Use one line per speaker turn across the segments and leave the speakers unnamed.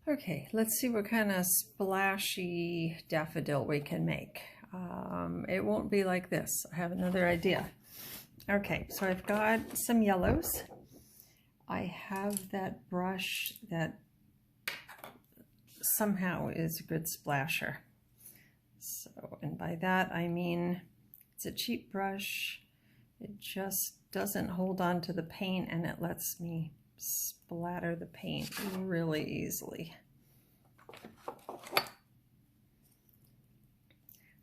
Okay, let's see what kind of splashy daffodil we can make. It won't be like this. I have another idea. Okay, so I've got some yellows. I have that brush that somehow is a good splasher. So, and by that I mean it's a cheap brush. It just doesn't hold on to the paint and it lets me splatter the paint really easily.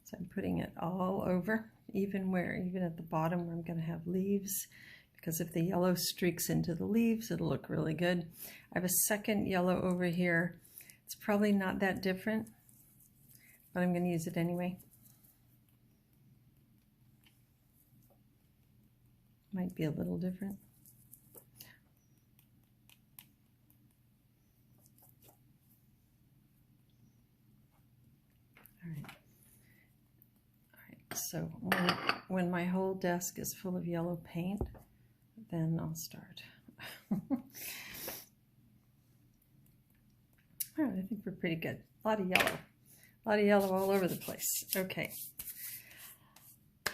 So I'm putting it all over, even at the bottom where I'm going to have leaves, because if the yellow streaks into the leaves, it'll look really good. I have a second yellow over here. It's probably not that different, but I'm going to use it anyway. Might be a little different. All right, so when my whole desk is full of yellow paint, then I'll start. All right, I think we're pretty good. A lot of yellow all over the place. Okay. I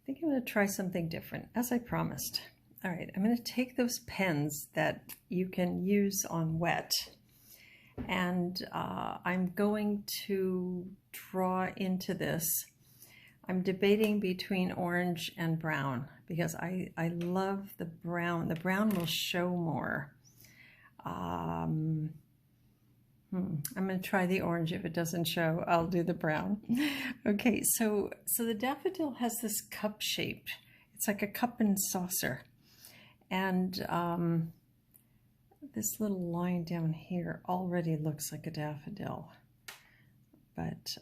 think I'm going to try something different, as I promised. All right, I'm going to take those pens that you can use on wet, and I'm going to draw into this. I'm debating between orange and brown because I love the brown. The brown will show more. I'm going to try the orange. If it doesn't show, I'll do the brown. Okay, so the daffodil has this cup shape. It's like a cup and saucer. And this little line down here already looks like a daffodil. But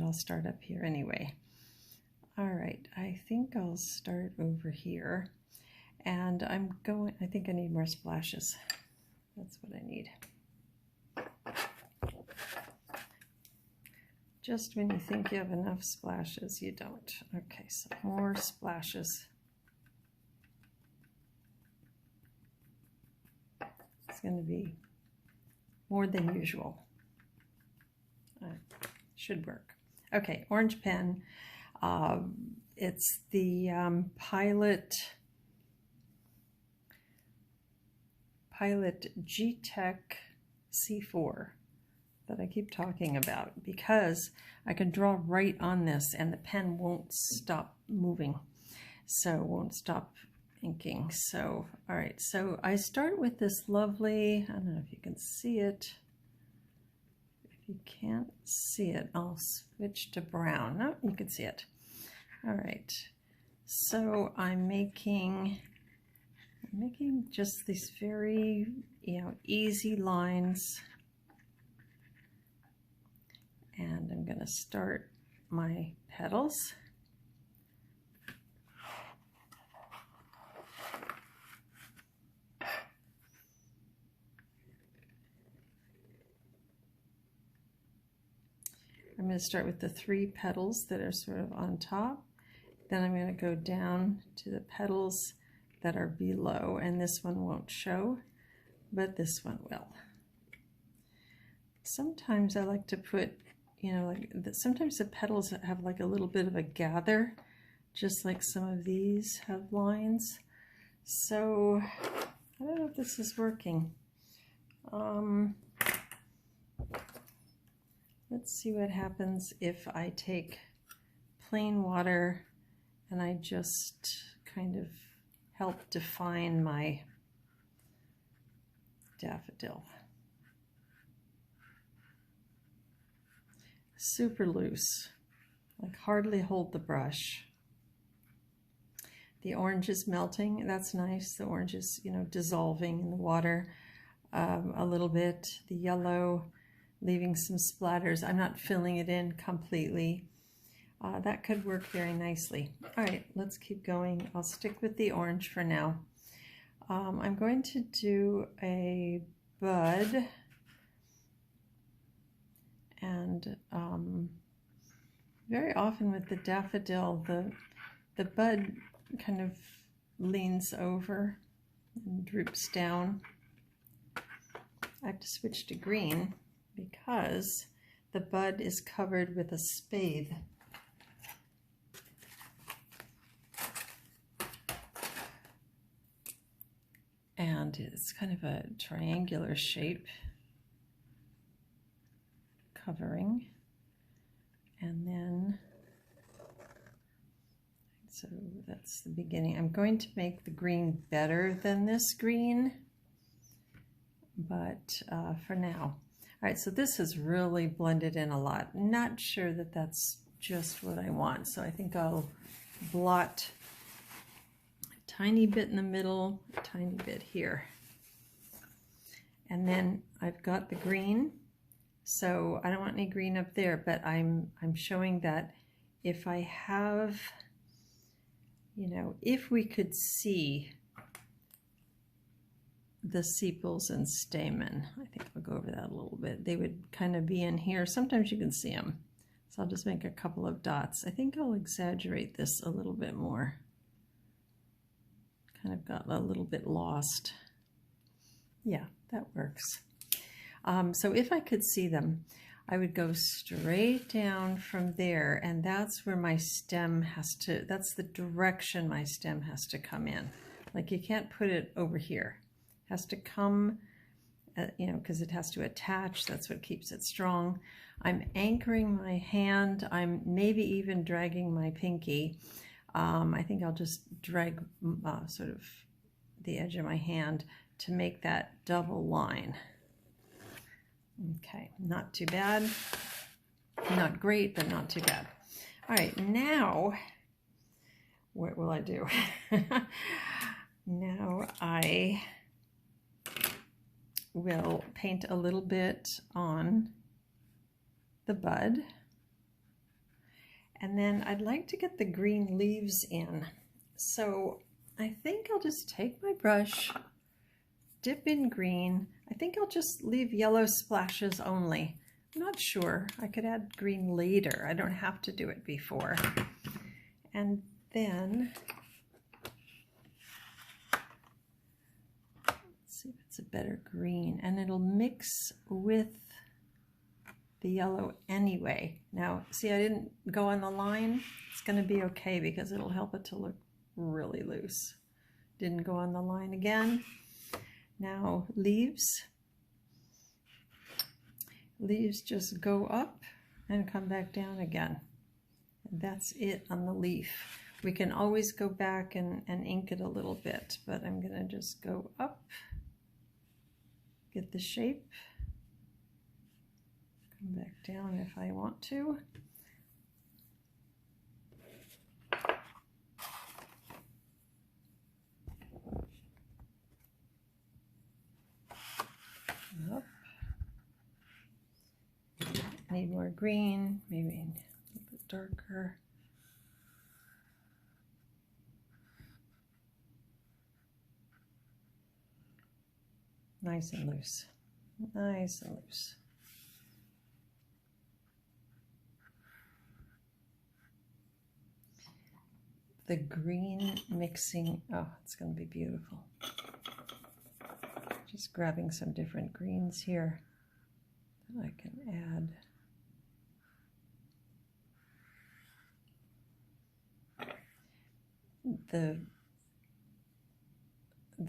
I'll start up here anyway. All right, I think I'll start over here. And I think I need more splashes. That's what I need. Just when you think you have enough splashes, you don't. Okay, so more splashes. It's going to be more than usual. Should work. Okay, orange pen. It's the Pilot G-Tech C4 that I keep talking about, because I can draw right on this and the pen won't stop moving, so it won't stop inking. So, all right, so I start with this lovely, I don't know if you can see it. If you can't see it, I'll switch to brown. No, you can see it. All right, so I'm making just these very, easy lines. And I'm going to start my petals. I'm going to start with the 3 petals that are sort of on top. Then I'm going to go down to the petals that are below, and this one won't show, but this one will. Sometimes I like to put, sometimes the petals have like a little bit of a gather, just like some of these have lines. So I don't know if this is working. Let's see what happens if I take plain water and I just kind of help define my daffodil. Super loose, like hardly hold the brush. The orange is melting, that's nice. The orange is, dissolving in the water a little bit. The yellow leaving some splatters. I'm not filling it in completely. That could work very nicely. All right, let's keep going. I'll stick with the orange for now. I'm going to do a bud. And very often with the daffodil, the bud kind of leans over and droops down. I have to switch to green because the bud is covered with a spathe. And it's kind of a triangular shape covering. And then, so that's the beginning. I'm going to make the green better than this green, but for now. All right, so this has really blended in a lot. Not sure that that's just what I want, so I think I'll blot a tiny bit in the middle, a tiny bit here. And then I've got the green, so I don't want any green up there, but I'm showing that if I have, you know, if we could see the sepals and stamen, I think I'll go over that a little bit. They would kind of be in here. Sometimes you can see them. So I'll just make a couple of dots. I think I'll exaggerate this a little bit more. Kind of got a little bit lost. Yeah, that works. So if I could see them, I would go straight down from there, and that's where my stem has to, that's the direction my stem has to come in. Like you can't put it over here. It has to come, you know, because it has to attach. That's what keeps it strong. I'm anchoring my hand. I'm maybe even dragging my pinky. I think I'll just drag sort of the edge of my hand to make that double line. Okay, not too bad. Not great, but not too bad. All right, now, what will I do? Now I will paint a little bit on the bud. And then I'd like to get the green leaves in. So I think I'll just take my brush, dip in green. I think I'll just leave yellow splashes only. I'm not sure. I could add green later. I don't have to do it before. And then, let's see if it's a better green. And it'll mix with the yellow anyway. Now, see, I didn't go on the line. It's going to be okay because it'll help it to look really loose. Didn't go on the line again. Now, leaves. Leaves just go up and come back down again. And that's it on the leaf. We can always go back and ink it a little bit, but I'm going to just go up, get the shape, come back down if I want to. Up. Need more green, maybe a little bit darker. Nice and loose. Nice and loose. The green mixing, oh, it's going to be beautiful. Just grabbing some different greens here that I can add. The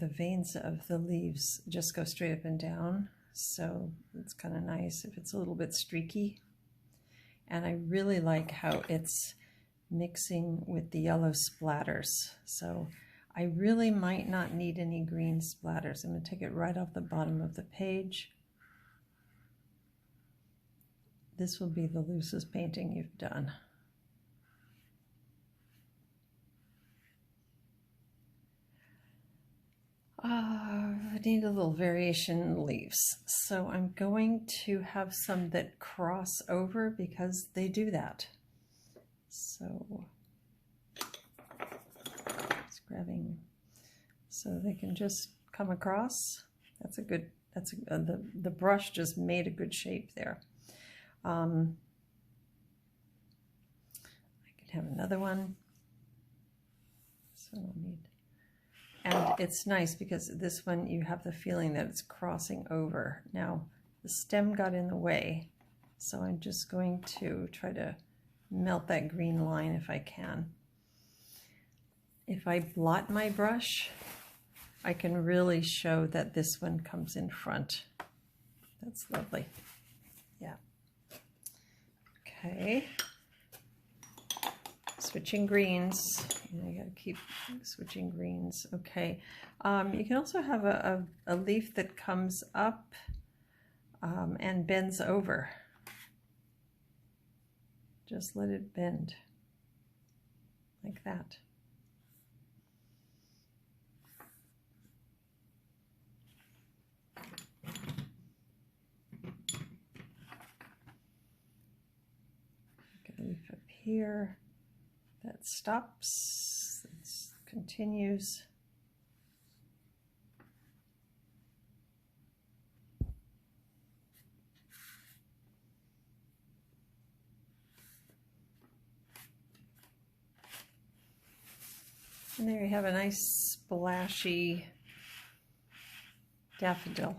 veins of the leaves just go straight up and down, so it's kind of nice if it's a little bit streaky. And I really like how it's mixing with the yellow splatters, so I really might not need any green splatters. I'm going to take it right off the bottom of the page. This will be the loosest painting you've done. I need a little variation in the leaves. So I'm going to have some that cross over because they do that. So just grabbing so they can just come across. That's a good, the brush just made a good shape there. I can have another one. So I'll need And it's nice because this one you have the feeling that it's crossing over. Now the stem got in the way, so I'm just going to try to melt that green line if I can. If I blot my brush, I can really show that this one comes in front. That's lovely. Yeah. Okay. Switching greens. I gotta keep switching greens. Okay. You can also have a leaf that comes up and bends over. Just let it bend like that. Get a leaf up here. That stops, that continues. And there you have a nice splashy daffodil.